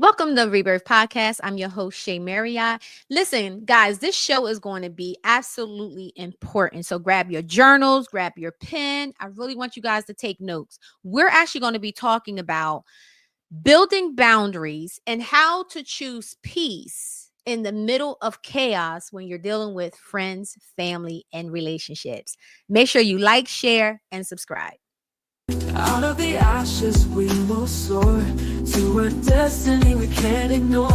Welcome to Rebirth Podcast. I'm your host, Shea Marriott. Listen, guys, this show is going to be absolutely important. So grab your journals, grab your pen. I really want you guys to take notes. We're actually going to be talking about building boundaries and how to choose peace in the middle of chaos when you're dealing with friends, family, and relationships. Make sure you like, share, and subscribe. Out of the ashes we will soar to a destiny we can't ignore.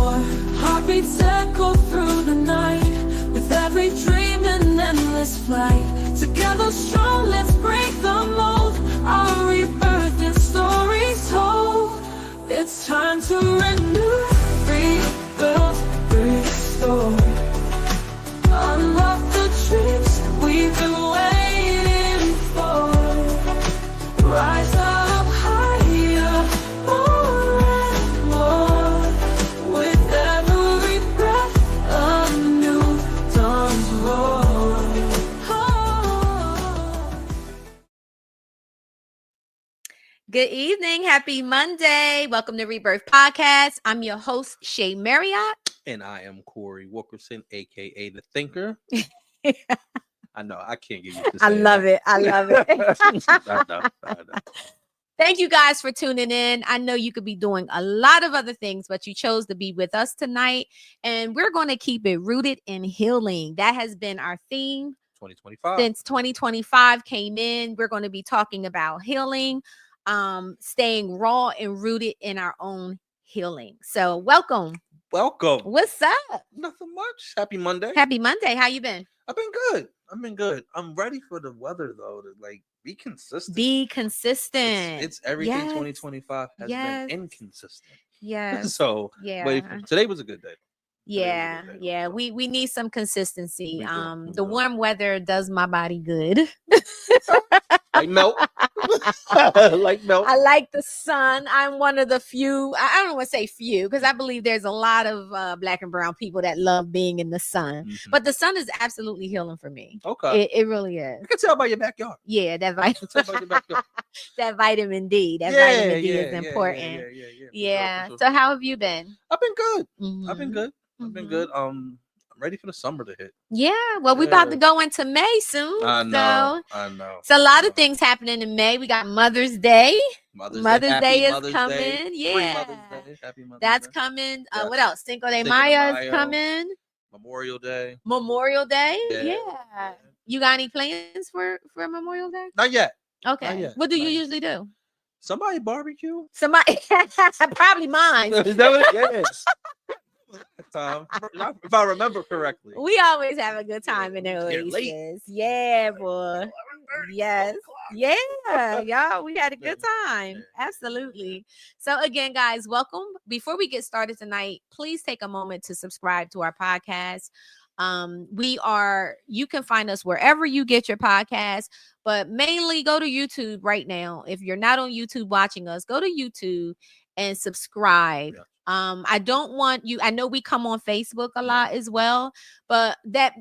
Heartbeats echo through the night with every dream and endless flight. Together strong, let's break the mold. Our rebirth and stories told. It's time to renew, rebuild, restore. Unlock the dreams we've been waiting for. Rise up higher, more and more. With every breath, a new dawn's roar. Good evening. Happy Monday. Welcome to Rebirth Podcast. I'm your host, Shea Marriott. And I am Corey Wilkerson, a.k.a. The Thinker. I know, I can't get used to I saying love that. it. I love it. I know. Thank you guys for tuning in. I know you could be doing a lot of other things, but you chose to be with us tonight. And we're going to keep it rooted in healing. That has been our theme 2025. since 2025 came in. We're going to be talking about healing, staying raw and rooted in our own healing. So welcome. What's up? Nothing much. Happy Monday. Happy Monday. How you been? I've been good. I'm ready for the weather, though, to be consistent. Be consistent. It's everything. Yes. 2025 has been inconsistent. Yes. So, yeah. but today was a good day. Yeah. We need some consistency. We do. The warm weather does my body good. Like melt. Like melt. I like the sun. I'm one of the few. I don't want to say few because I believe there's a lot of black and brown people that love being in the sun. Mm-hmm. But the sun is absolutely healing for me. Okay. It really is. You can tell by your backyard. Yeah, that that vitamin D. That Yeah, vitamin D is important. Yeah. So how have you been? I've been good. Mhm. I've been good. I'm ready for the summer to hit. Yeah, well, we're about to go into May soon. I know. So a lot of things happening in May. We got Mother's Day. Mother's Day is Mother's coming. Day. Yeah. Mother's Day. Happy Mother's That's Day. coming. Yes. What else? Cinco de Cinco de Mayo is Mayo. coming. Memorial Day. Yeah. You got any plans for Memorial Day? Not yet. Okay. Not yet. What do you usually do? Somebody barbecue? Somebody, probably mine. Is that what it is? If I remember correctly. We always have a good time in the Oasis. Yeah, boy. Yes. Yeah, y'all. We had a good time. Absolutely. So again, guys, welcome. Before we get started tonight, please take a moment to subscribe to our podcast. You can find us wherever you get your podcast, but mainly go to YouTube right now. If you're not on YouTube watching us, go to YouTube and subscribe. Yeah. I don't want you. I know we come on Facebook a lot as well, but that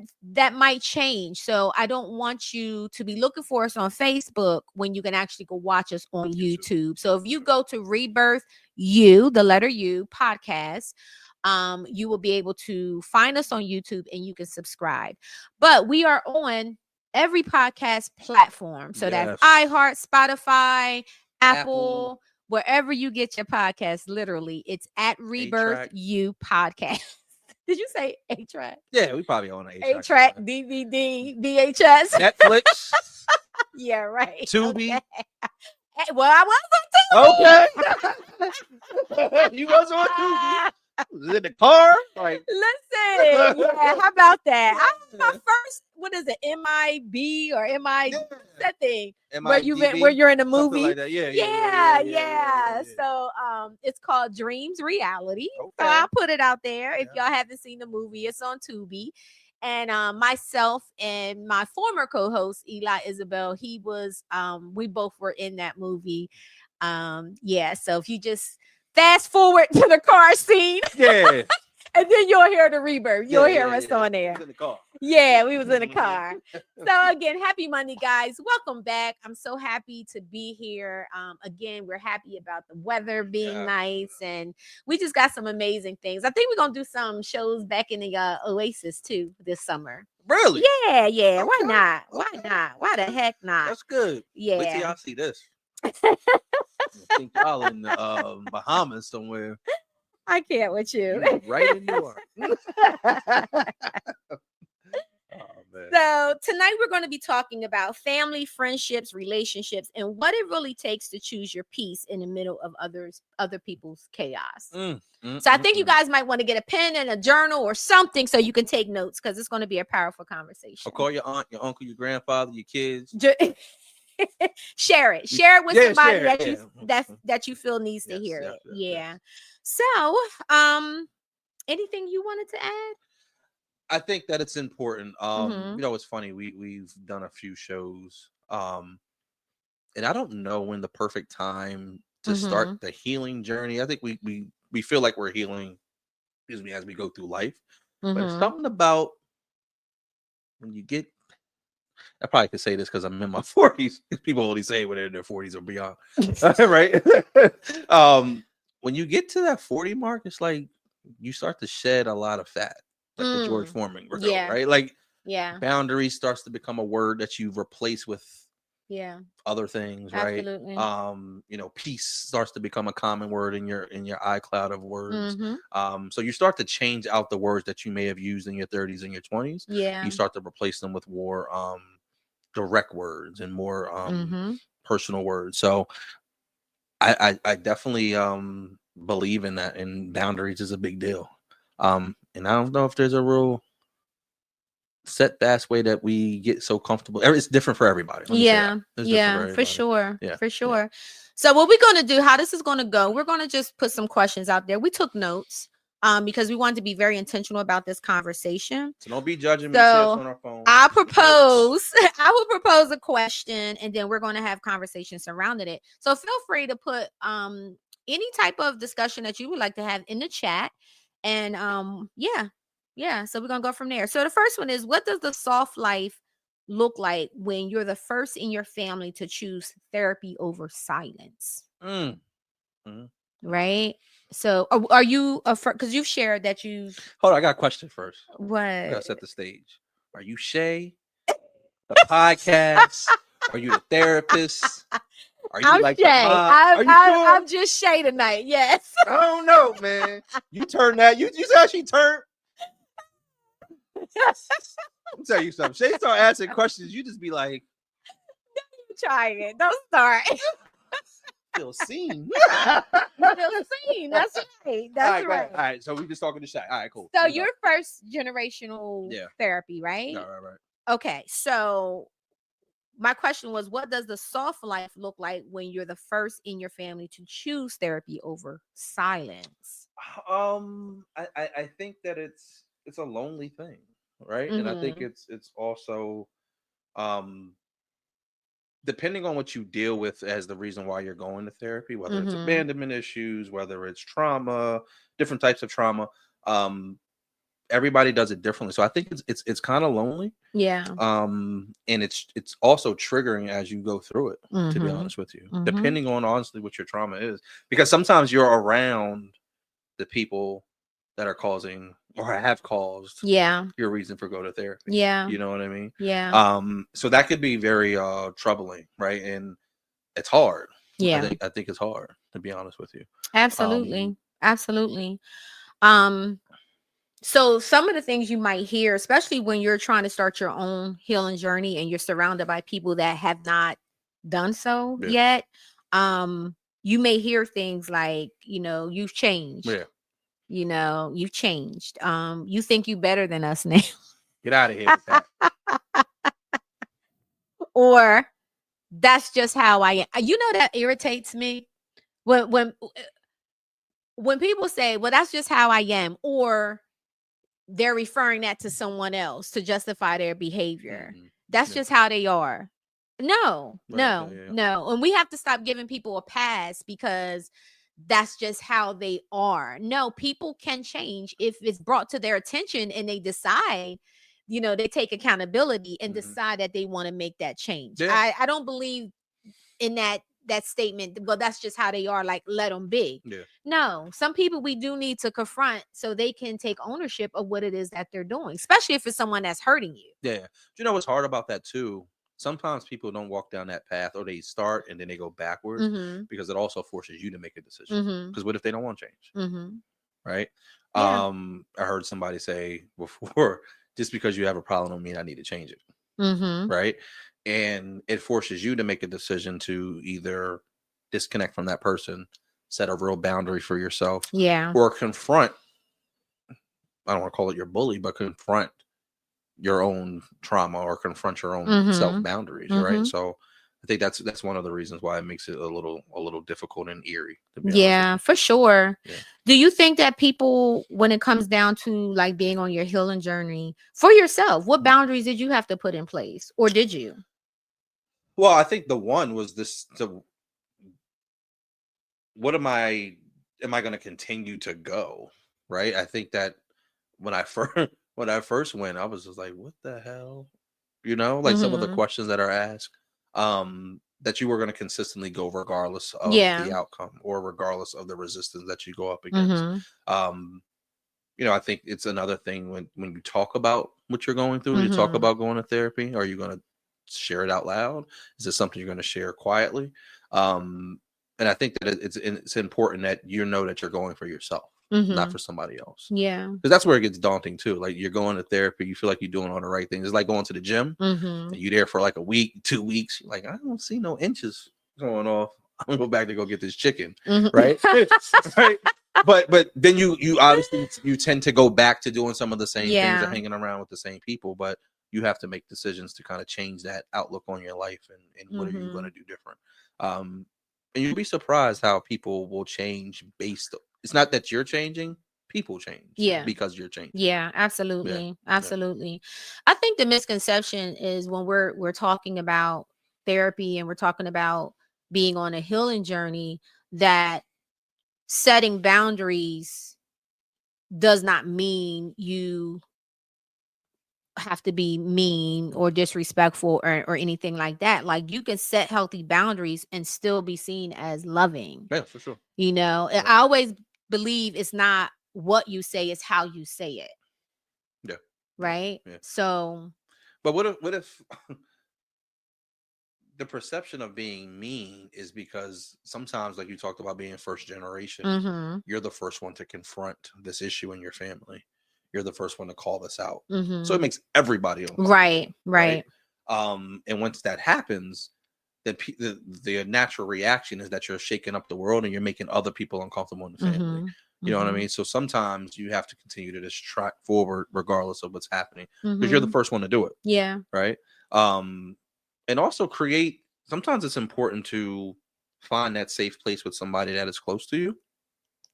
might change. So I don't want you to be looking for us on Facebook when you can actually go watch us on YouTube. So if you go to Rebirth the letter U podcast, you will be able to find us on YouTube and you can subscribe. But we are on every podcast platform. So that's iHeart, Spotify, Apple. Wherever you get your podcast, literally, it's at Rebirth U Podcast. Did you say A-Track? Yeah, we probably own A-Track, DVD, VHS. Netflix. Yeah, right. Tubi. Okay. Well, I was on Tubi. Okay. You was on Tubi. Was in the car? Like, listen, yeah, how about that? I was my first, what is it, MIB or MI that thing where you're in a movie? Like that. Yeah. So it's called Dreams Reality. Okay. So I'll put it out there. If y'all haven't seen the movie, it's on Tubi. And myself and my former co-host Eli Isabel, we both were in that movie. So if you just fast forward to the car scene. Yeah. And then you'll hear the Rebirth. You'll hear us on We there. was in the car. Yeah, we was in the car. So again, happy Monday, guys. Welcome back. I'm so happy to be here. Again, we're happy about the weather being nice, and we just got some amazing things. I think we're gonna do some shows back in the Oasis too this summer. Really? Yeah. Okay. Why not? Why not? Why the heck not? That's good. Yeah. Wait till y'all see this. I think y'all in the Bahamas somewhere. I can't with you. Right in New York. So tonight we're going to be talking about family, friendships, relationships, and what it really takes to choose your peace in the middle of other people's chaos. So I think you guys might want to get a pen and a journal or something so you can take notes, because it's going to be a powerful conversation. Or call your aunt, your uncle, your grandfather, your kids. Share it with somebody that you feel needs to hear it. Yeah. So, anything you wanted to add? I think that it's important. You know, it's funny. We've done a few shows, and I don't know when the perfect time to start the healing journey. I think we feel like we're healing, excuse me, as we go through life. But it's something about when you get. I probably could say this because I'm in my 40s. People only say when they're in their 40s or beyond, right? When you get to that 40 mark, it's like you start to shed a lot of fat. Like the George Foreman grill, right? Like, boundaries starts to become a word that you replace with other things, right? Absolutely. You know, peace starts to become a common word in your iCloud of words. So you start to change out the words that you may have used in your 30s and your 20s. You start to replace them with more direct words and more personal words. So I definitely believe in that, and boundaries is a big deal. And I don't know if there's a real set fast way that we get so comfortable. It's different for everybody. For sure. So what we're going to do, how this is going to go, we're going to just put some questions out there. We took notes because we wanted to be very intentional about this conversation. So don't be judging me on our phone. I will propose a question, and then we're going to have conversation surrounding it. So feel free to put any type of discussion that you would like to have in the chat. And so we're gonna go from there. So the first one is, what does the soft life look like when you're the first in your family to choose therapy over silence? Right. So are you because you've shared that you've hold on, I got a question first. What? I gotta set the stage. Are you Shea, the podcast? Are you the therapist? Are you I'm Shea. I'm just Shea tonight. Yes. I don't know, man. You turned that. You actually turned. I'll tell you something. Shea start asking questions. You just be like, try it. Don't start. Feel seen. Feel seen. That's right. That's right. All right. So we just talking to Shea. All right, cool. So you're first generational therapy, right? Right. Okay. So my question was, what does the soft life look like when you're the first in your family to choose therapy over silence? I think that it's a lonely thing, right? And I think it's also depending on what you deal with as the reason why you're going to therapy, whether it's abandonment issues, whether it's trauma, different types of trauma. Everybody does it differently, so I think it's kind of lonely. And it's also triggering as you go through it. To be honest with you, depending on honestly what your trauma is, because sometimes you're around the people that are causing or have caused your reason for go to therapy. You know what I mean? So that could be very troubling, right? And it's hard. I think it's hard, to be honest with you. Absolutely. So some of the things you might hear, especially when you're trying to start your own healing journey and you're surrounded by people that have not done so yet, you may hear things like, you've changed. You've changed. You think you better than us now. Get out of here with that. Or that's just how I am. That irritates me when people say, well, that's just how I am, or they're referring that to someone else to justify their behavior. That's just how they are. No. And we have to stop giving people a pass because that's just how they are. No, people can change if it's brought to their attention and they decide, they take accountability and decide that they want to make that change. Yeah. I don't believe in that statement, well, that's just how they are, like, let them be. Yeah. No, some people we do need to confront so they can take ownership of what it is that they're doing, especially if it's someone that's hurting you. Yeah. Do you know what's hard about that too? Sometimes people don't walk down that path, or they start and then they go backwards, because it also forces you to make a decision. Because what if they don't want change? Right? Yeah. I heard somebody say before, just because you have a problem don't mean I need to change it. Right? And it forces you to make a decision to either disconnect from that person, set a real boundary for yourself, or confront, I don't want to call it your bully, but confront your own trauma, or confront your own self boundaries, right? So I think that's one of the reasons why it makes it a little difficult and eerie, to be honest. For sure. Yeah. Do you think that people, when it comes down to like being on your healing journey for yourself, what boundaries did you have to put in place, or did you? Well, I think the one was this: what am I going to continue to go? Right? I think that when I first went, I was just like, what the hell? Like some of the questions that are asked, that you were going to consistently go regardless of the outcome, or regardless of the resistance that you go up against. I think it's another thing when you talk about what you're going through, you talk about going to therapy. Are you going to share it out loud? Is it something you're going to share quietly? And I think that it's important that you know that you're going for yourself, not for somebody else. Yeah. Because that's where it gets daunting too. Like, you're going to therapy, you feel like you're doing all the right things. It's like going to the gym. And you're there for like a week, 2 weeks. You're like, I don't see no inches going off. I'm gonna go back to go get this chicken. Right. Right. But then you obviously you tend to go back to doing some of the same things, or hanging around with the same people. But you have to make decisions to kind of change that outlook on your life, and what are you going to do different. And you'll be surprised how people will change it's not that you're changing, people change because you're changing. Yeah, absolutely. Absolutely. I think the misconception is when we're talking about therapy and we're talking about being on a healing journey, that setting boundaries does not mean you have to be mean or disrespectful or anything like that. Like, you can set healthy boundaries and still be seen as loving. Yeah, for sure. I always believe it's not what you say, it's how you say it. Yeah. Right. Yeah. So, but what if the perception of being mean is because sometimes, like you talked about being first generation, you're the first one to confront this issue in your family. You're the first one to call this out. So it makes everybody uncomfortable. Right. And once that happens, then the natural reaction is that you're shaking up the world and you're making other people uncomfortable in the family. You know what I mean? So sometimes you have to continue to just track forward regardless of what's happening, because you're the first one to do it. Yeah. Right. And also sometimes it's important to find that safe place with somebody that is close to you.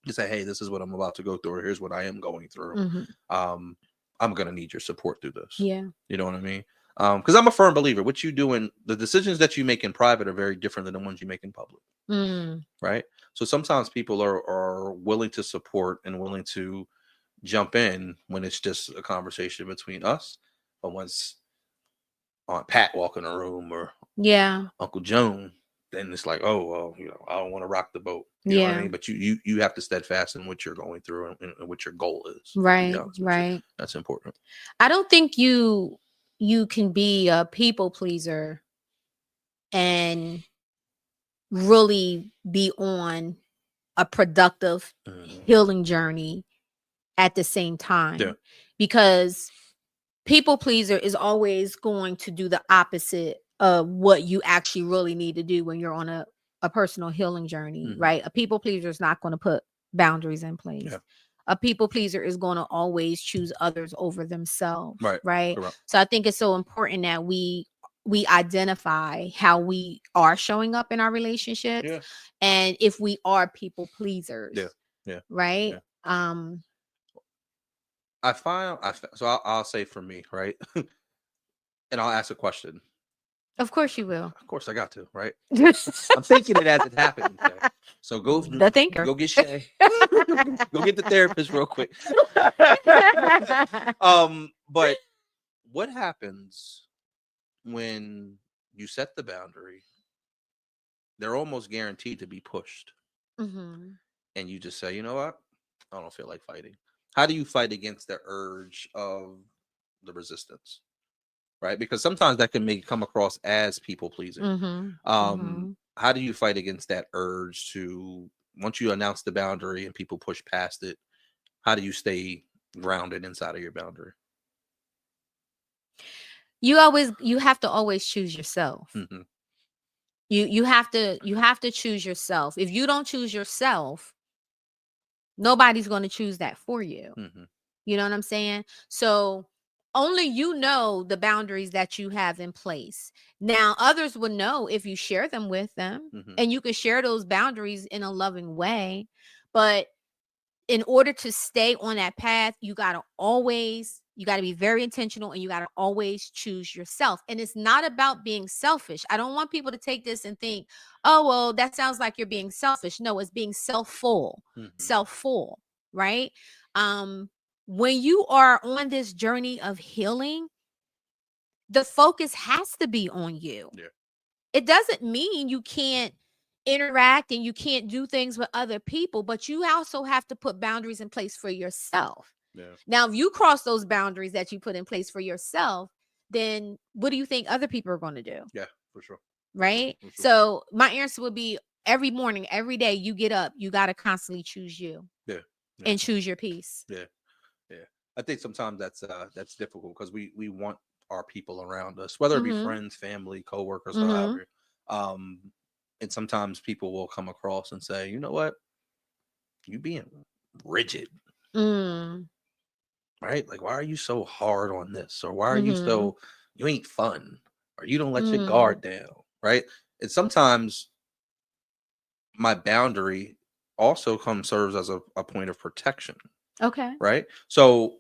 To say, hey, this is what I'm about to go through, or here's what I am going through. I'm going to need your support through this. Yeah. You know what I mean? Because I'm a firm believer, what you do the decisions that you make in private are very different than the ones you make in public. Right. So sometimes people are willing to support and willing to jump in when it's just a conversation between us. But once Aunt Pat walk in the room, or Uncle Joan, then it's like, oh, well, I don't want to rock the boat. You know what I mean? But you have to steadfast in what you're going through and what your goal is. Right. That's important. I don't think you can be a people pleaser and really be on a productive healing journey at the same time. Because people pleaser is always going to do the opposite of what you actually really need to do when you're on a personal healing journey, right? A people pleaser is not going to put boundaries in place. A people pleaser is going to always choose others over themselves, right? So I think it's so important that we identify how we are showing up in our relationships, and if we are people pleasers, right? I find so I'll say for me, right? And I'll ask a question. Of course you will. Of course I got to, right? I'm thinking it as it happened. Okay? So The thinker. Go get Shea. Go get the therapist real quick. But what happens when you set the boundary? They're almost guaranteed to be pushed. Mm-hmm. And you just say, you know what? I don't feel like fighting. How do you fight against the urge of the resistance? Right? Because sometimes that can come across as people pleasing. Mm-hmm. How do you fight against that urge to, once you announce the boundary and people push past it, how do you stay grounded inside of your boundary? You have to always choose yourself. Mm-hmm. You have to choose yourself. If you don't choose yourself, nobody's going to choose that for you. Mm-hmm. You know what I'm saying? So only you know the boundaries that you have in place. Now, others will know if you share them with them, Mm-hmm. and you can share those boundaries in a loving way. But in order to stay on that path, you got to be very intentional, and you got to always choose yourself. And it's not about being selfish. I don't want people to take this and think, oh, well, that sounds like you're being selfish. No, it's being self-full, right? When you are on this journey of healing, the focus has to be on you. Yeah. It doesn't mean you can't interact and you can't do things with other people, but you also have to put boundaries in place for yourself. Yeah. Now, if you cross those boundaries that you put in place for yourself, then what do you think other people are going to do? Yeah, for sure. Right? For sure. So my answer would be every morning, every day you get up, you got to constantly choose you. Yeah. And choose your peace. Yeah. Yeah. I think sometimes that's difficult because we want our people around us, whether it be friends, family, coworkers, or however. And sometimes people will come across and say, you know what? You being rigid. Right? Like, why are you so hard on this? Or why are you ain't fun? Or you don't let your guard down. Right? And sometimes my boundary also serves as a point of protection. Okay. Right? So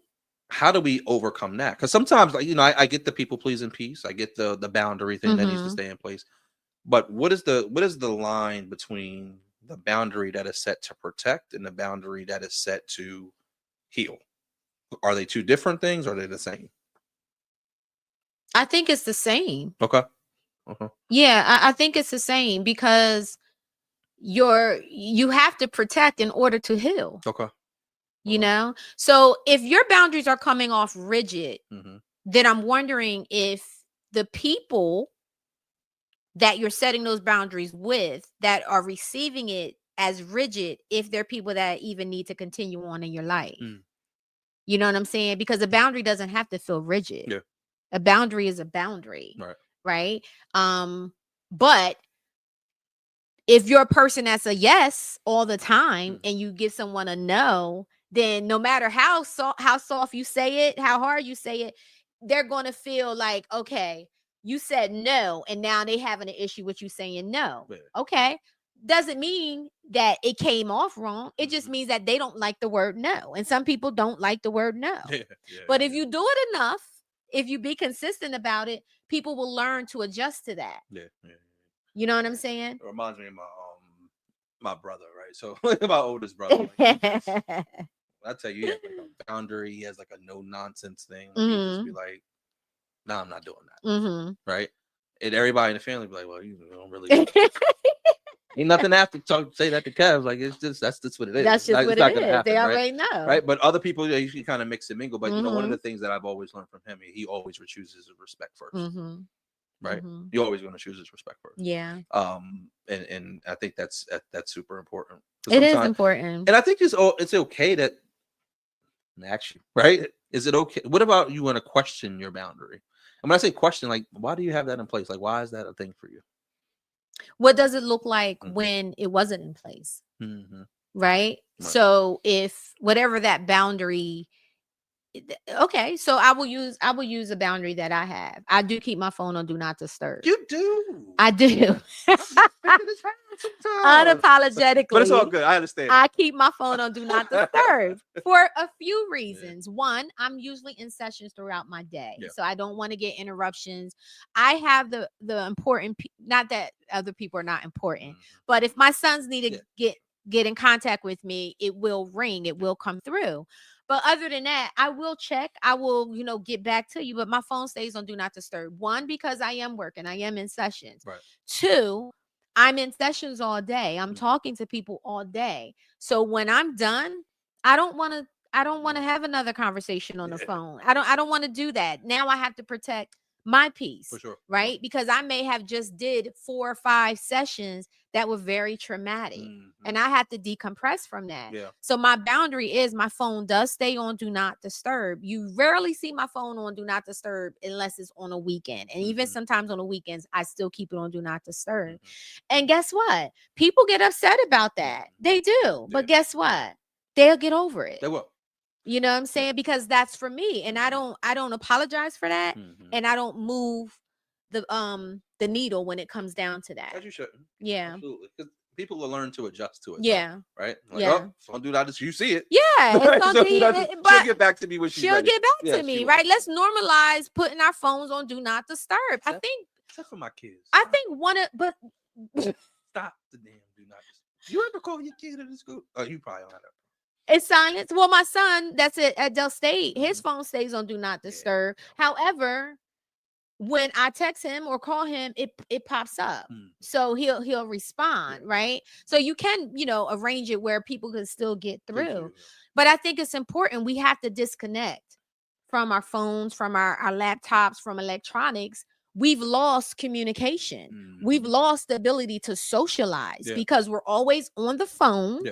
how do we overcome that? Because sometimes, I get the people pleasing piece. I get the boundary thing that needs to stay in place. But what is the line between the boundary that is set to protect and the boundary that is set to heal? Are they two different things, or are they the same? I think it's the same. Okay. Yeah, I think it's the same because you have to protect in order to heal. Okay. You know? So if your boundaries are coming off rigid, then I'm wondering if the people that you're setting those boundaries with that are receiving it as rigid, if they're people that even need to continue on in your life. You know what I'm saying? Because a boundary doesn't have to feel rigid. Yeah. A boundary is a boundary. Right? But if you're a person that's a yes all the time and you give someone a no, then no matter how soft you say it, how hard you say it, they're going to feel like, okay, you said no, and now they having an issue with you saying no. Yeah. Okay. Doesn't mean that it came off wrong. It just means that they don't like the word no. And some people don't like the word no. But if you do it enough, if you be consistent about it, people will learn to adjust to that. You know what I'm saying? It reminds me of my brother, right? So my oldest brother. I tell you, he has like a boundary. He has like a no nonsense thing. He just be like, "No, I'm not doing that." Right? And everybody in the family be like, "Well, you don't really." Ain't nothing after say that to Kev. Like, it's just that's what it is. That's just what it is. Happen, they already know, right? But other people, you kind of mix and mingle. But one of the things that I've always learned from him, he always chooses respect first. Right? You're always going to choose his respect first. Yeah. And I think that's super important. It is important. And I think it's okay that actually, right? Is it okay? What about you want to question your boundary? And when I say question, like, why do you have that in place? Like, why is that a thing for you? What does it look like when it wasn't in place? Right? So if whatever that boundary Okay, so I will use a boundary that I have. I do keep my phone on do not disturb. You do. I do. But it's all Unapologetically, good. I understand. I keep my phone on do not disturb for a few reasons. One, I'm usually in sessions throughout my day, so I don't want to get interruptions. I have the important, not that other people are not important, but if my sons need to get in contact with me, it will ring, it will come through. But other than that, I will check. I will, get back to you. But my phone stays on do not disturb. One, because I am working. I am in sessions. Right. Two, I'm in sessions all day. I'm talking to people all day. So when I'm done, I don't want to have another conversation on the phone. I don't want to do that. Now I have to protect my peace. For sure. Right? Because I may have just did 4 or 5 sessions that were very traumatic. And I had to decompress from that. Yeah. So my boundary is my phone does stay on do not disturb. You rarely see my phone on do not disturb unless it's on a weekend. And even sometimes on the weekends, I still keep it on do not disturb. And guess what? People get upset about that. They do. But guess what? They'll get over it. They will. You know what I'm saying? Because that's for me. And I don't apologize for that. And I don't move the needle when it comes down to that. As you shouldn't. Yeah. Absolutely. Because people will learn to adjust to it. Yeah. Though, right? Like, Yeah. Phone do not disturb. You see it. Yeah. Right? It's So she'll get back to me when she's she'll ready. get back to me, right? Let's normalize putting our phones on do not disturb. I think except for my kids. I think but stop the damn do not disturb. You ever call your kid at the school? Oh, you probably don't have that. It's silence. Well, my son, that's it at Del State. His phone stays on do not disturb. However, when I text him or call him, it pops up. So he'll respond, right? So you can, arrange it where people can still get through. But I think it's important. We have to disconnect from our phones, from our laptops, from electronics. We've lost communication. We've lost the ability to socialize because we're always on the phone.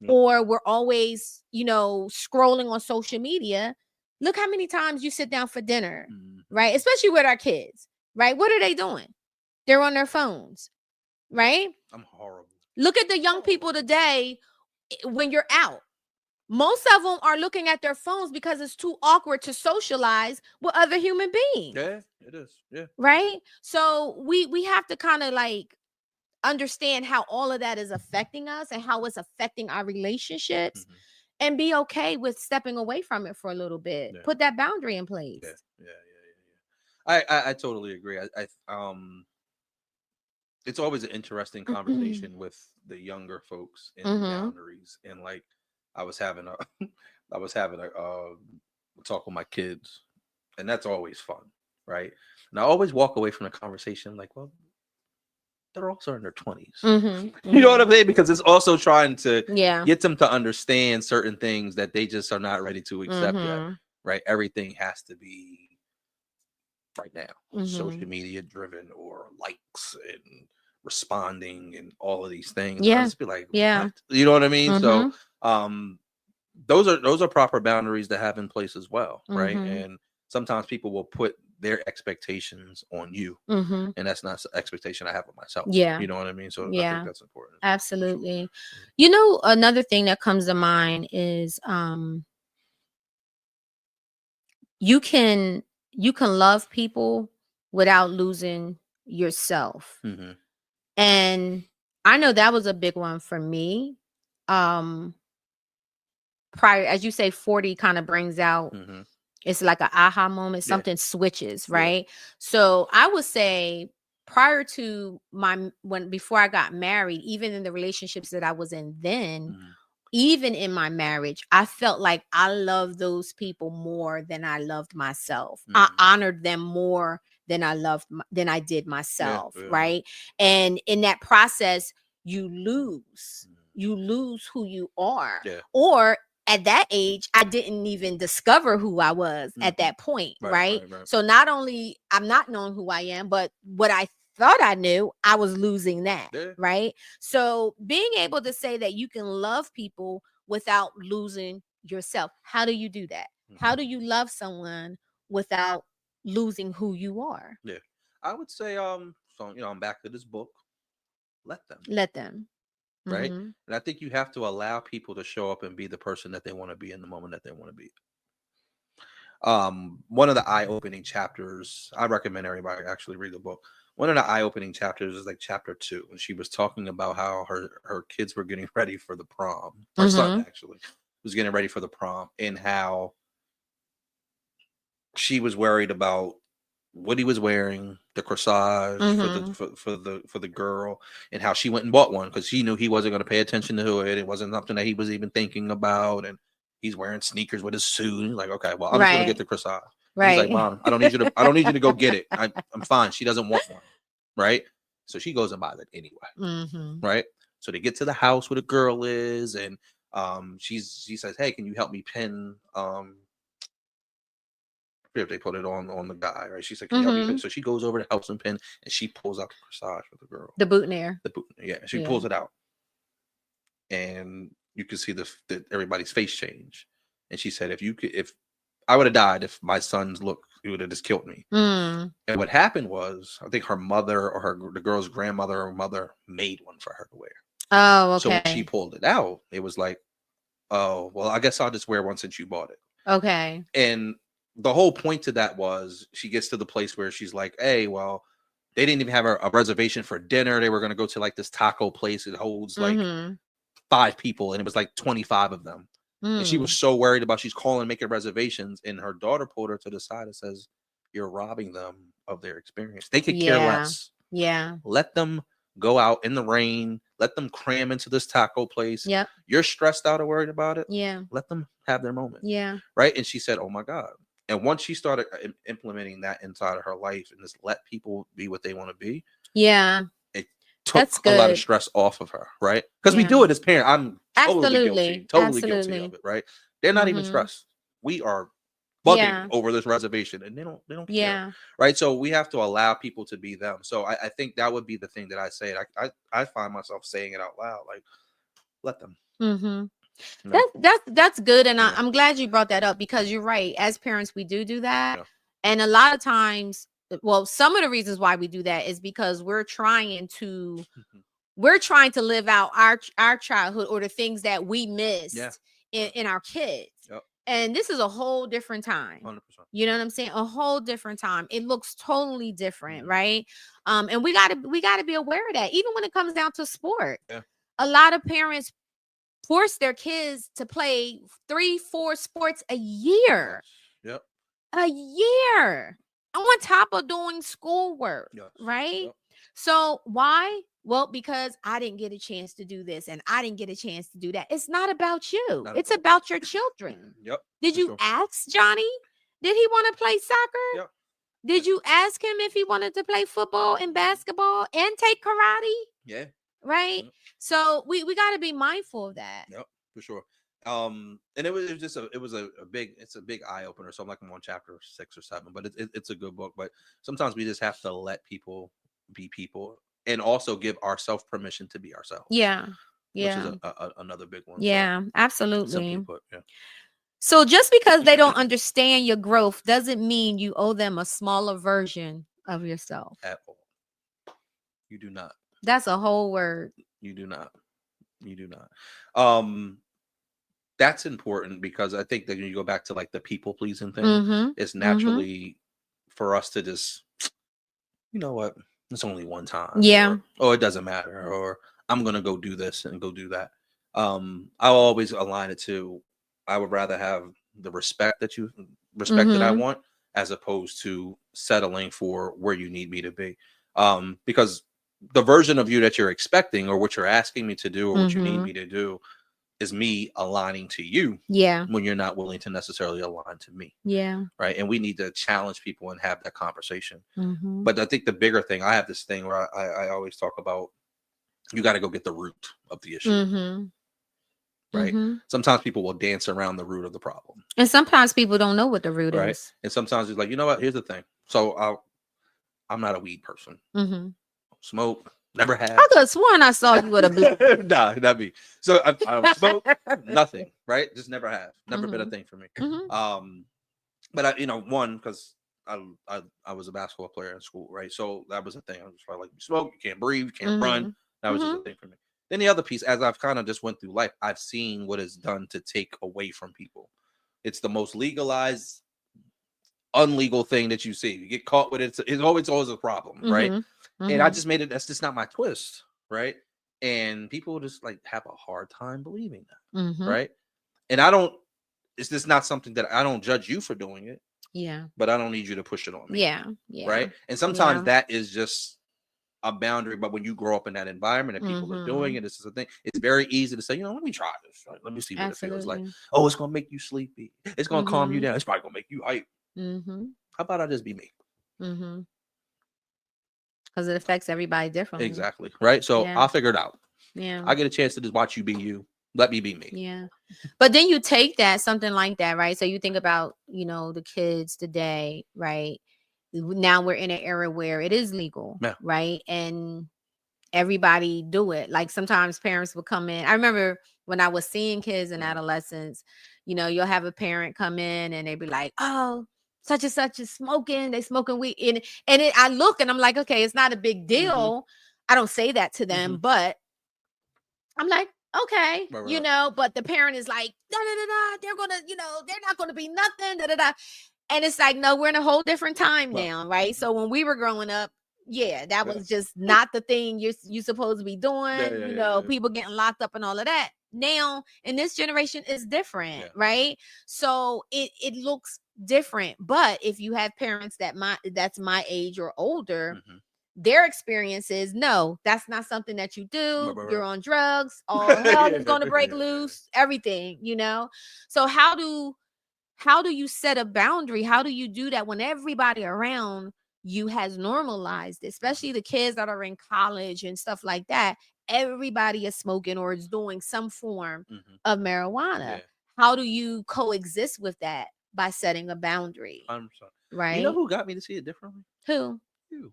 Or we're always, scrolling on social media. Look how many times you sit down for dinner, right? Especially with our kids, right? What are they doing? They're on their phones, right? I'm horrible. Look at the young people today when you're out. Most of them are looking at their phones because it's too awkward to socialize with other human beings. Yeah, it is. Yeah. Right? So we have to kind of understand how all of that is affecting us and how it's affecting our relationships and be okay with stepping away from it for a little bit. Put that boundary in place. I totally agree. I it's always an interesting conversation with the younger folks and boundaries. And I was having a talk with my kids, and that's always fun, right? And I always walk away from the conversation well, they're also in their 20s. You know what I mean? Because it's also trying to get them to understand certain things that they just are not ready to accept yet, right? Everything has to be right now, social media driven, or likes and responding and all of these things. I just be like, what? You know what I mean? So those are proper boundaries to have in place as well, right? And sometimes people will put their expectations on you, and that's not the expectation I have of myself. You know what I mean? So I think that's important. Absolutely. Another thing that comes to mind is you can love people without losing yourself. And I know that was a big one for me. Prior, as you say, 40 kind of brings out it's like an aha moment, something switches, right? So I would say prior to before I got married, even in the relationships that I was in then, even in my marriage, I felt like I loved those people more than I loved myself. I honored them more than I did myself, right? And in that process, you lose who you are. Or at that age, I didn't even discover who I was at that point, right? So not only I'm not knowing who I am, but what I thought I knew, I was losing that, right? So being able to say that you can love people without losing yourself. How do you do that? How do you love someone without losing who you are? Yeah. I would say, so, I'm back to this book. Let them. Right. And I think you have to allow people to show up and be the person that they want to be in the moment that they want to be. One of the eye-opening chapters, I recommend everybody actually read the book. One of the eye-opening chapters is like chapter 2, and she was talking about how her kids were getting ready for the prom. Her son actually was getting ready for the prom, and how she was worried about what he was wearing, the corsage for the girl, and how she went and bought one because she knew he wasn't going to pay attention to it. It wasn't something that he was even thinking about, and he's wearing sneakers with his suit. He's like, okay, well, I'm just going to get the corsage. He's like, Mom, I don't need you to go get it. I'm fine. She doesn't want one, right? So she goes and buys it anyway, right? So they get to the house where the girl is, and she says, hey, can you help me pin if they put it on the guy, right? She said, can you help me pin? So she goes over to help him pin, and she pulls out the corsage for the girl. The boutonniere. Yeah. She pulls it out. And you can see the everybody's face change. And she said, if I would have died if my son's look, he would have just killed me. And what happened was, I think her mother or the girl's grandmother or mother made one for her to wear. Oh, okay. So when she pulled it out, it was like, oh, well, I guess I'll just wear one since you bought it. Okay. And the whole point to that was she gets to the place where she's like, hey, well, they didn't even have a reservation for dinner. They were going to go to like this taco place. It holds like 5 people, and it was like 25 of them. And she was so worried about, she's calling, making reservations. And her daughter pulled her to the side and says, you're robbing them of their experience. They could care less. Yeah. Let them go out in the rain. Let them cram into this taco place. Yep. You're stressed out or worried about it. Yeah. Let them have their moment. Yeah. Right. And she said, oh my God. And once she started implementing that inside of her life and just let people be what they want to be. Yeah. It took a lot of stress off of her. Right. Because we do it as parents. I'm totally guilty of it. Right. They're not even stressed. We are bugging over this reservation, and they don't care. Right. So we have to allow people to be them. So I think that would be the thing that I say. I find myself saying it out loud, like, let them. No. That's good, and I'm glad you brought that up, because you're right. As parents, we do that, and a lot of times, well, some of the reasons why we do that is because we're trying to live out our childhood, or the things that we missed in our kids. And this is a whole different time. 100%. You know what I'm saying? A whole different time. It looks totally different, right? And we gotta be aware of that. Even when it comes down to sport, a lot of parents force their kids to play 3-4 sports a year. A year. On top of doing schoolwork, right? So why? Well, because I didn't get a chance to do this, and I didn't get a chance to do that. It's not about you. It's about your children. Did you ask Johnny? Did he want to play soccer? Did you ask him if he wanted to play football and basketball and take karate? Right. So we got to be mindful of that. For sure. And it was a big eye opener. So I'm like, I'm on chapter 6 or 7, but it's a good book. But sometimes we just have to let people be people, and also give ourselves permission to be ourselves. Which is another big one. So, absolutely. So just because they don't understand your growth doesn't mean you owe them a smaller version of yourself. At all. You do not. That's a whole word. You do not. That's important, because I think that when you go back to like the people pleasing thing, it's naturally for us to just, you know what, it's only one time. Or it doesn't matter, or I'm gonna go do this and go do that. I'll always align it to, I would rather have the respect that I want, as opposed to settling for where you need me to be. Because the version of you that you're expecting, or what you're asking me to do, or what you need me to do, is me aligning to you. When you're not willing to necessarily align to me. Right. And we need to challenge people and have that conversation. But I think the bigger thing, I have this thing where I always talk about, you got to go get the root of the issue. Right. Sometimes people will dance around the root of the problem, and sometimes people don't know what the root is. And sometimes it's like, you know what, here's the thing. So I'm not a weed person. Smoke, never have. I could have sworn I saw you with a blue. Nah, not me. So I smoke, nothing, right? Just never have. Never been a thing for me. But because I was a basketball player in school, right? So that was a thing. I was like, you smoke, you can't breathe, you can't run. That was just a thing for me. Then the other piece, as I've kind of just went through life, I've seen what it's done to take away from people. It's the most legalized unlegal thing that you see. You get caught with it. It's always a problem, right? And I just made it. That's just not my twist, right? And people just like have a hard time believing that, right? And I don't. It's just not something that I don't judge you for doing it. Yeah. But I don't need you to push it on me. Yeah. Right. And sometimes that is just a boundary. But when you grow up in that environment and people are doing it, this is a thing. It's very easy to say, let me try this. Let me see what it feels like. Oh, it's gonna make you sleepy. It's gonna calm you down. It's probably gonna make you hype. How about I just be me? Because it affects everybody differently. Exactly. Right. So I'll figure it out. Yeah. I get a chance to just watch you be you. Let me be me. Yeah. But then you take that, something like that, right? So you think about, the kids today, right? Now we're in an era where it is legal, right? And everybody do it. Like sometimes parents would come in. I remember when I was seeing kids in adolescence, you'll have a parent come in and they'd be like, oh, such and such is smoking. They smoking weed. And I look and I'm like, okay, it's not a big deal. I don't say that to them, but I'm like, okay, right. But the parent is like, they're gonna, they're not gonna be nothing, and it's like, no, we're in a whole different time now, right? So when we were growing up, that was just not the thing you're supposed to be doing. People getting locked up and all of that. Now in this generation is different, right? So it looks different. But if you have parents that's my age or older. Their experience is, no, that's not something that you do. You're on drugs. All hell is going to break loose. Everything, So how do you set a boundary? How do you do that when everybody around you has normalized it, especially the kids that are in college and stuff like that? Everybody is smoking or is doing some form of marijuana. How do you coexist with that? By setting a boundary. 100%. Right. You know who got me to see it differently? Who? You.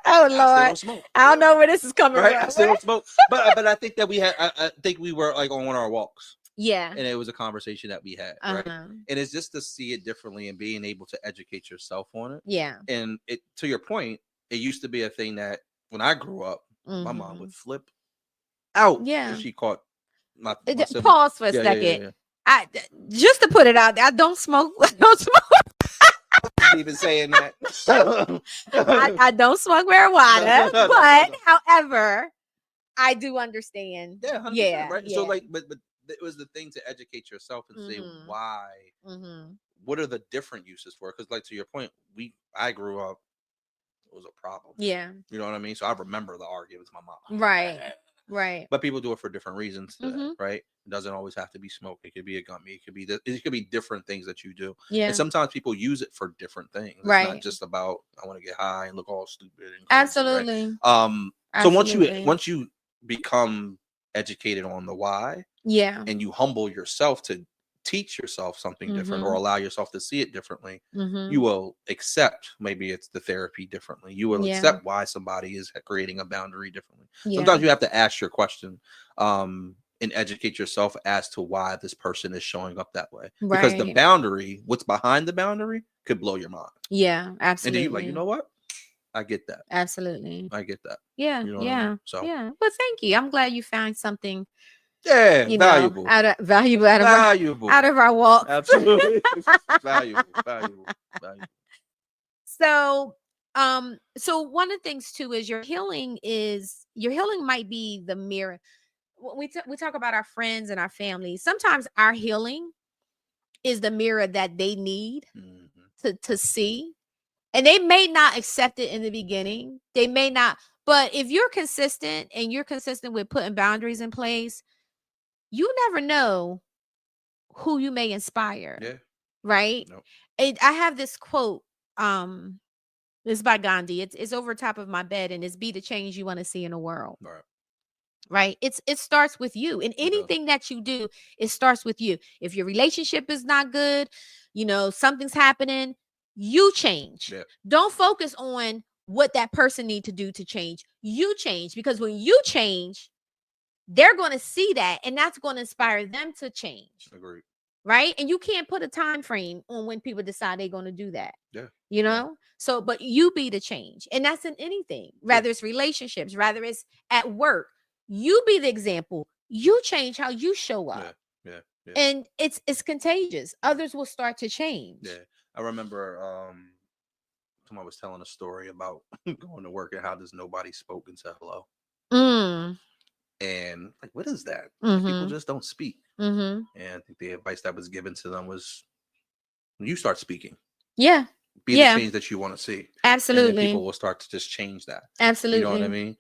Oh Lord, I don't know where this is coming from. I still don't smoke, but I think that I think we were like on one of our walks. Yeah, and it was a conversation that we had, right? And it's just to see it differently and being able to educate yourself on it. Yeah, and it, to your point, it used to be a thing that when I grew up, my mom would flip out. If she caught my pause for a second. I just to put it out there, I don't smoke. I don't smoke. Even saying that. I don't smoke marijuana, but however, I do understand. Yeah, right. So like, but it was the thing to educate yourself and say why. What are the different uses for it? Because like to your point, I grew up, it was a problem. Yeah, you know what I mean. So I remember the arguments with my mom. Right. But people do it for different reasons, right? It doesn't always have to be smoke. It could be a gummy. It could be different things that you do. Yeah. And sometimes people use it for different things. It's not just about I want to get high and look all stupid. And crazy, absolutely. Right? So once you become educated on the why, and you humble yourself to teach yourself something different or allow yourself to see it differently, you will accept maybe it's the therapy differently. You will accept why somebody is creating a boundary differently. Sometimes you have to ask your question and educate yourself as to why this person is showing up that way. Because the boundary, what's behind the boundary could blow your mind. Yeah, absolutely. And then you're like, you know what? I get that. Absolutely. I get that. Yeah. You know what I mean? So well, thank you. I'm glad you found something valuable out of our walk. Absolutely. valuable. So one of the things too is your healing might be the mirror. We talk about our friends and our family. Sometimes our healing is the mirror that they need to see, and they may not accept it in the beginning. They may not, but if you're consistent and you're consistent with putting boundaries in place, you never know who you may inspire. Yeah. Right. Nope. I have this quote. It's by Gandhi. It's over top of my bed, and it's be the change you want to see in the world. Right. It starts with you. And anything that you do, it starts with you. If your relationship is not good, something's happening, you change. Yeah. Don't focus on what that person needs to do to change. You change, because when you change, they're going to see that, and that's going to inspire them to change. Agreed. Right. And you can't put a time frame on when people decide they're going to do that. Yeah. So, but you be the change. And that's in anything, rather it's relationships, rather it's at work. You be the example. You change how you show up. Yeah. And it's contagious. Others will start to change. Yeah. I remember someone was telling a story about going to work and how does nobody spoke and said hello. Mm. And like, what is that? Like, people Mm-hmm. just don't speak. Mm-hmm. And I think the advice that was given to them was, when you start speaking, Yeah. be the change that you want to see. Absolutely. And then people will start to just change that. Absolutely. You know what I mean?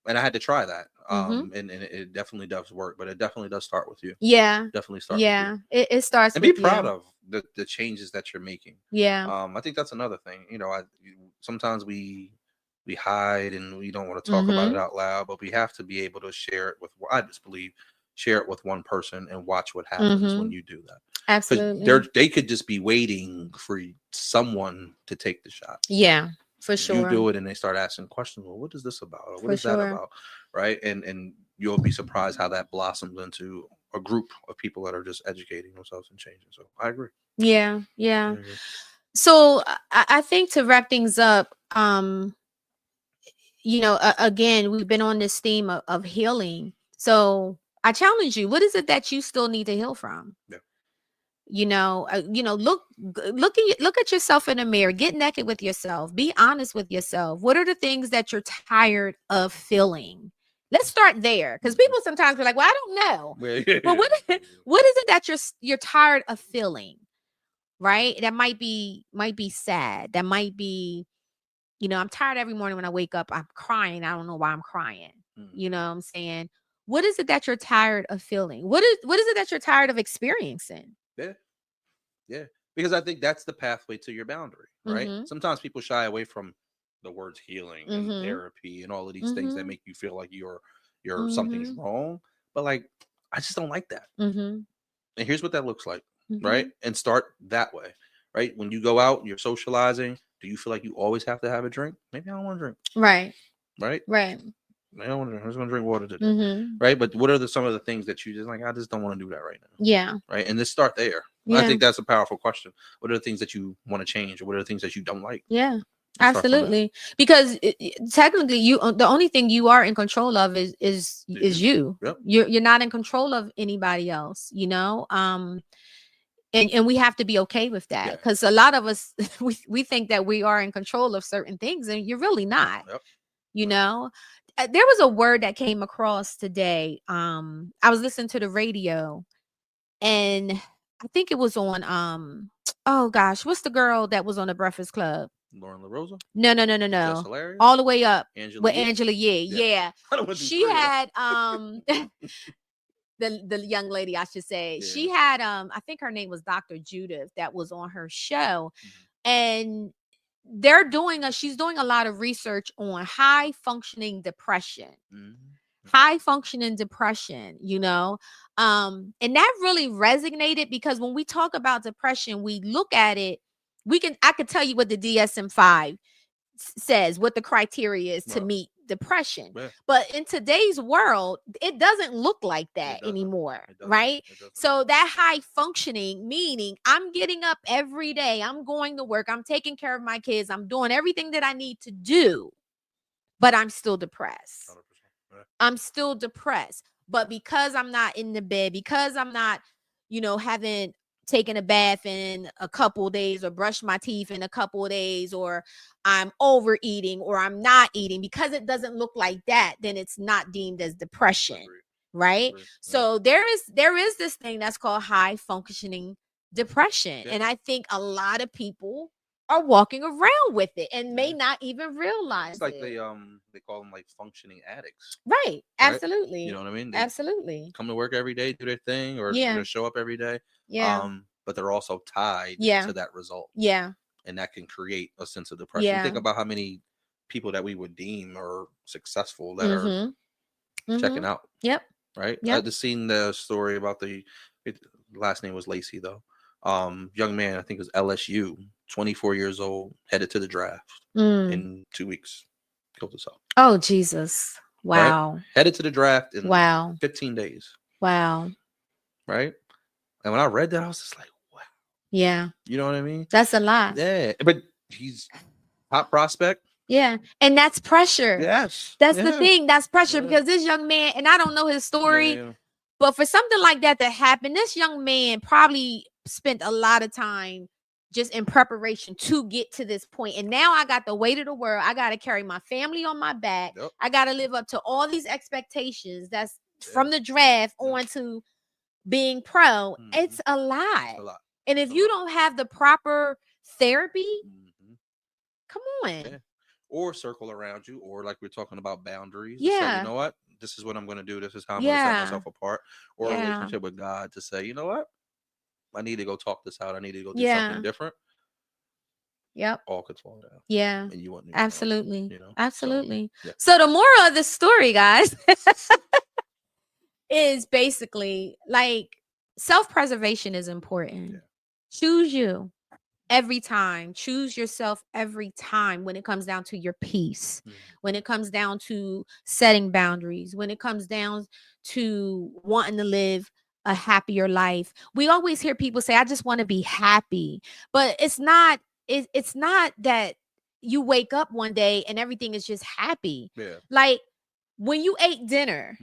And I had to try that. Mm-hmm. And it definitely does work, but it definitely does start with you. Yeah. Definitely start Yeah. with you. It starts and with be proud you. of the changes that you're making. Yeah. I think that's another thing. You know, sometimes we hide and we don't want to talk about it out loud, but we have to be able to share it with, I just believe, share it with one person and watch what happens when you do that. Absolutely. They could just be waiting for someone to take the shot. Yeah, for sure. You do it and they start asking questions. Well, what is this about? Or what is that about? Right. And you'll be surprised how that blossoms into a group of people that are just educating themselves and changing. So I agree. Yeah. Yeah. So I think to wrap things up, you know, again, we've been on this theme of healing. So I challenge you, what is it that you still need to heal from? Yeah. You know, look at yourself in the mirror, get naked with yourself, be honest with yourself. What are the things that you're tired of feeling? Let's start there. Because people sometimes be like, well, I don't know. But what is it that you're tired of feeling? Right? That might be sad. That might be, you know, I'm tired every morning when I wake up, I'm crying. I don't know why I'm crying. You know what I'm saying? What is it that you're tired of feeling? What is it that you're tired of experiencing? Yeah. Because I think that's the pathway to your boundary, right? Sometimes people shy away from the words healing and therapy and all of these things that make you feel like you're something's wrong. But like, I just don't like that. And here's what that looks like, right? And start that way, right? When you go out and you're socializing, do you feel like you always have to have a drink? Maybe I don't want to drink. Right. I don't want to drink. I'm just going to drink water today. Right. But what are some of the things that you just like, I just don't want to do that right now. Yeah. Right. And just start there. Yeah. I think that's a powerful question. What are the things that you want to change, or what are the things that you don't like? Yeah. Absolutely. Because technically the only thing you are in control of is you. Yep. You're not in control of anybody else, you know? And we have to be okay with that, because a lot of us, we think that we are in control of certain things, and you're really not. Yep. You know, there was a word that came across today. I was listening to the radio, and I think it was on oh gosh, what's the girl that was on the Breakfast Club? Lauren LaRosa? No. All the way up with Angela Yee. Yeah. She had the young lady, I should say. Yeah. She had I think her name was Dr. Judith, that was on her show. And she's doing a lot of research on high functioning depression. High functioning depression, you know. And that really resonated, because when we talk about depression, we look at it, I could tell you what the DSM-5 says, what the criteria is to meet depression. Yeah. But in today's world, it doesn't look like that anymore, right? So that high functioning, meaning I'm getting up every day, I'm going to work, I'm taking care of my kids, I'm doing everything that I need to do, but I'm still depressed. 100%. Yeah. I'm still depressed. But because I'm not in the bed, because I'm not, you know, haven't taken a bath in a couple of days, or brushed my teeth in a couple of days, or I'm overeating, or I'm not eating, because it doesn't look like that, then it's not deemed as depression. Right? So there is this thing that's called high functioning depression. Yeah. And I think a lot of people are walking around with it and may not even realize it's like it. They call them like functioning addicts. Right. Absolutely. You know what I mean? They absolutely come to work every day, do their thing, or show up every day. Yeah. But they're also tied to that result. Yeah. And that can create a sense of depression. Yeah. Think about how many people that we would deem are successful that are checking out. Yep. Right. Yep. I just seen the story about last name was Lacey though. Young man, I think it was LSU, 24 years old, headed to the draft in 2 weeks. Killed himself. Oh, Jesus. Wow. Right? Headed to the draft in 15 days. Wow. Right. And when I read that, I was just like, wow. Yeah. You know what I mean? That's a lot. Yeah. But he's top prospect. Yeah. And that's pressure. Yes. That's the thing. That's pressure because this young man, and I don't know his story, But for something like that to happen, this young man probably spent a lot of time just in preparation to get to this point. And now I got the weight of the world. I got to carry my family on my back. Yep. I got to live up to all these expectations that's from the draft on to being pro. It's a lot. And if you don't have the proper therapy, come on. Yeah. Or circle around you, or like we're talking about boundaries. Yeah. Say, you know what? This is what I'm going to do. This is how I'm going to set myself apart. Or a relationship with God to say, you know what? I need to go talk this out. I need to go do something different. Yep. All could fall down. Yeah. And you wouldn't. Absolutely. You know? Absolutely. So, so the moral of the story, guys, is basically like self-preservation is important. Yeah. Choose you every time. Choose yourself every time when it comes down to your peace, when it comes down to setting boundaries, when it comes down to wanting to live a happier life. We always hear people say, I just want to be happy. But it's not that you wake up one day and everything is just happy. Yeah. Like when you ate dinner,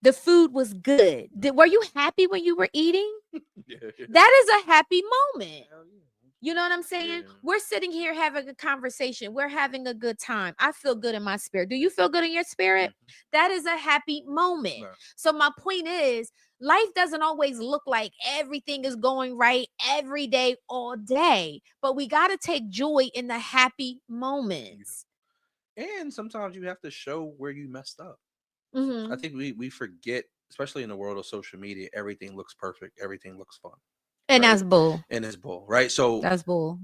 the food was good. Were you happy when you were eating? That is a happy moment. You know what I'm saying? Yeah. We're sitting here having a conversation. We're having a good time. I feel good in my spirit. Do you feel good in your spirit? That is a happy moment. No. So my point is, life doesn't always look like everything is going right every day, all day. But we got to take joy in the happy moments. And sometimes you have to show where you messed up. I think we forget, especially in the world of social media, everything looks perfect. Everything looks fun. And right? that's bull. And it's bull, right? So that's bull.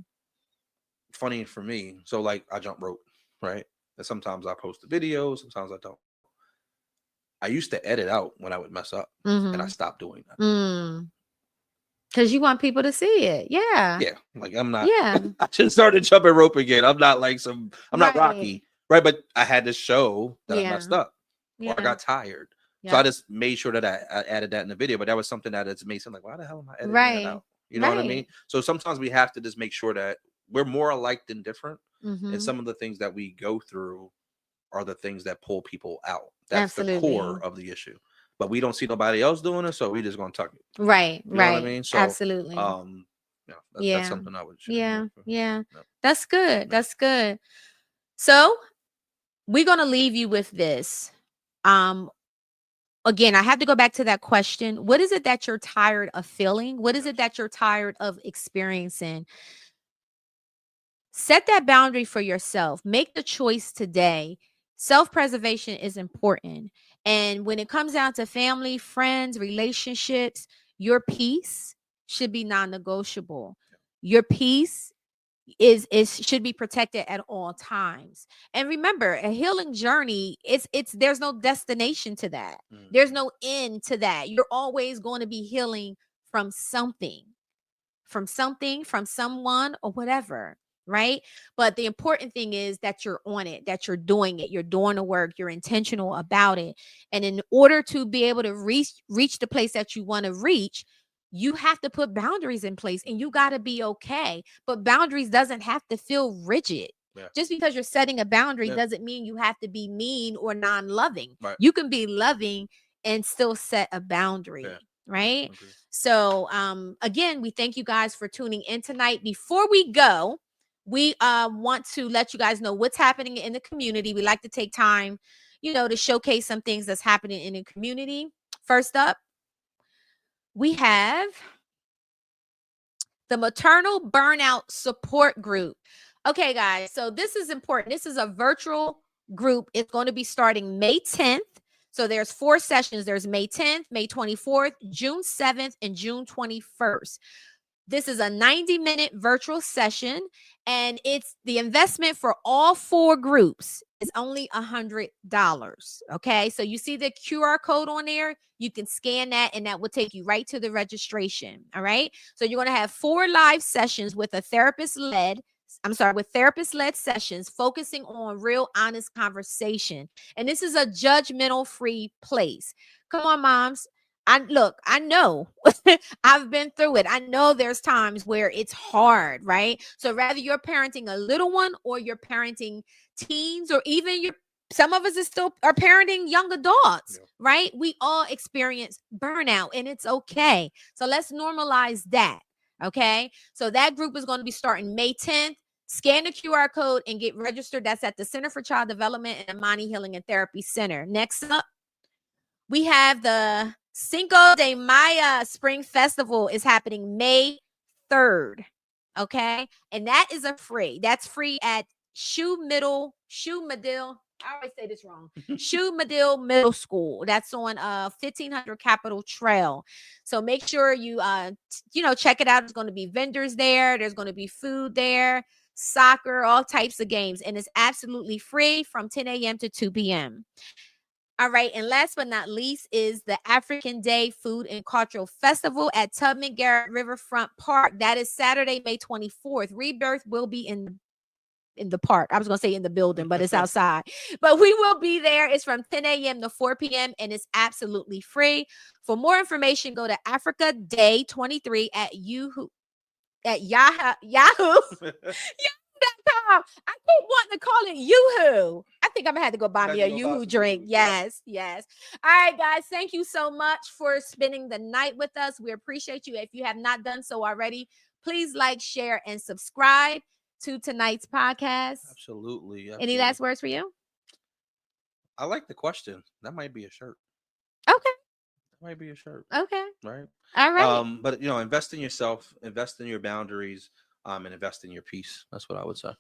Funny for me. So like I jump rope, right? And sometimes I post the videos, sometimes I don't. I used to edit out when I would mess up, and I stopped doing that. Because you want people to see it. Yeah. Yeah. Like I'm not. Yeah. I just started jumping rope again. I'm not like I'm not Rocky, right? But I had to show that I messed up, or I got tired. So I just made sure that I added that in the video, but that was something that it's made sense. Like, why the hell am I editing that out? You know what I mean? So sometimes we have to just make sure that we're more alike than different. And some of the things that we go through are the things that pull people out. That's the core of the issue. But we don't see nobody else doing it, so we just gonna tuck it. Right. You know what I mean? So absolutely. That's something I would share. Yeah. That's good. That's good. So we're gonna leave you with this. Again, I have to go back to that question. What is it that you're tired of feeling? What is it that you're tired of experiencing? Set that boundary for yourself. Make the choice today. Self-preservation is important. And when it comes down to family, friends, relationships, your peace should be non-negotiable. Your peace should be protected at all times. And remember, a healing journey, there's no destination to that. There's no end to that. You're always going to be healing from something, from someone, or whatever, right? But the important thing is that you're on it, that you're doing it, you're doing the work, you're intentional about it. And in order to be able to reach the place that you want to reach, you have to put boundaries in place, and you got to be okay. But boundaries doesn't have to feel rigid. Just because you're setting a boundary doesn't mean you have to be mean or non-loving. You can be loving and still set a boundary, right? Okay. So again, we thank you guys for tuning in tonight. Before we go, we want to let you guys know what's happening in the community. We like to take time, to showcase some things that's happening in the community. First up, we have the Maternal Burnout Support Group. Okay, guys, so this is important. This is a virtual group. It's going to be starting May 10th. So there's 4 sessions. There's May 10th, May 24th, June 7th, and June 21st. This is a 90-minute virtual session, and it's the investment for all 4 groups is only $100. Okay, so you see the QR code on there. You can scan that, and that will take you right to the registration. All right, so you're going to have 4 live sessions with therapist-led sessions focusing on real, honest conversation. And this is a judgmental-free place. Come on, moms. I know I've been through it. I know there's times where it's hard, right? So whether you're parenting a little one or you're parenting teens or even you're some of us is still are parenting young adults, Yeah. right? We all experience burnout and it's okay. So let's normalize that. Okay. So that group is going to be starting May 10th. Scan the QR code and get registered. That's at the Center for Child Development and Amani Healing and Therapy Center. Next up, we have the Cinco de Mayo Spring Festival is happening May 3rd. Okay. And that is that's free at Shoe Medill. I always say this wrong. Shoe Medill Middle School. That's on 1500 Capitol Trail. So make sure you check it out. There's going to be vendors there. There's going to be food there, soccer, all types of games, and it's absolutely free from 10 a.m. to 2 p.m. All right, and last but not least is the African Day Food and Cultural Festival at Tubman Garrett Riverfront Park. That is Saturday, May 24th. Rebirth will be in the park. I was going to say in the building, but it's outside. But we will be there. It's from 10 a.m. to 4 p.m. and it's absolutely free. For more information, go to Africa Day 23 at Yahoo. I keep wanting to call it Yoo-hoo. I think I'm gonna have to go buy me a Yoo-hoo drink. Yes. All right, guys. Thank you so much for spending the night with us. We appreciate you. If you have not done so already, please like, share, and subscribe to tonight's podcast. Absolutely. Any last words for you? I like the question. That might be a shirt. Okay. That might be a shirt. Okay. Right. All right. But invest in yourself, invest in your boundaries, and invest in your peace. That's what I would say.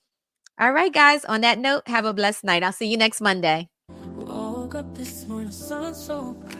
All right, guys. On that note, have a blessed night. I'll see you next Monday. Woke up this morning, sun so bright.